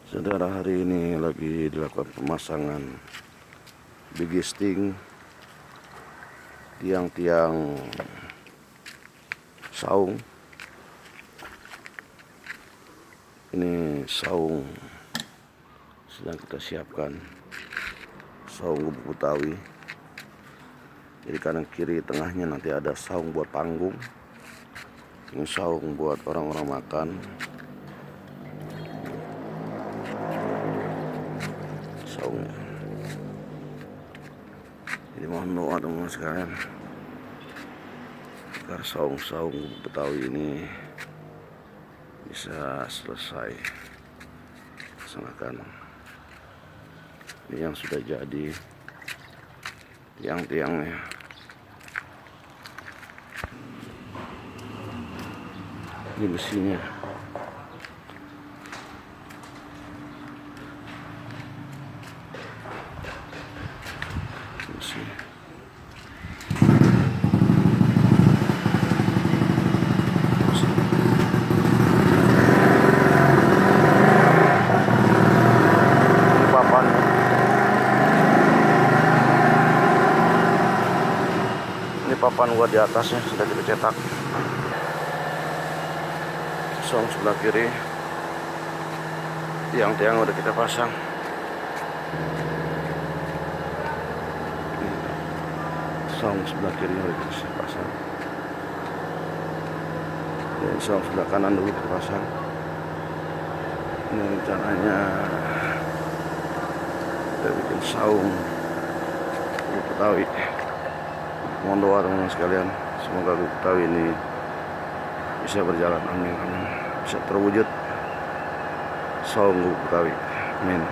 Saudara, hari ini lagi dilakukan pemasangan bigisting tiang-tiang saung. Ini saung sedang kita siapkan, saung Gubuk Betawi. Jadi kanan kiri tengahnya nanti ada saung buat panggung. Ini saung buat orang-orang makan. Saungnya. Jadi mohon doa teman-teman sekalian agar saung-saung Gubuk Betawi ini bisa selesai laksanakan. Ini yang sudah jadi tiang-tiangnya. Ini besinya. Besi. Ini papan. Ini papan buat di atasnya sudah kita cetak. Saung sebelah kiri, tiang-tiang udah kita pasang. Saung sebelah kiri udah kita pasang. Dan saung sebelah kanan dulu kita pasang. Ini rencananya kita bikin saung Gubuk Betawi. Mohon doa teman-teman sekalian, semoga Gubuk Betawi ini bisa berjalan, amin, amin, bisa terwujud saung Gubuk Betawi, amin.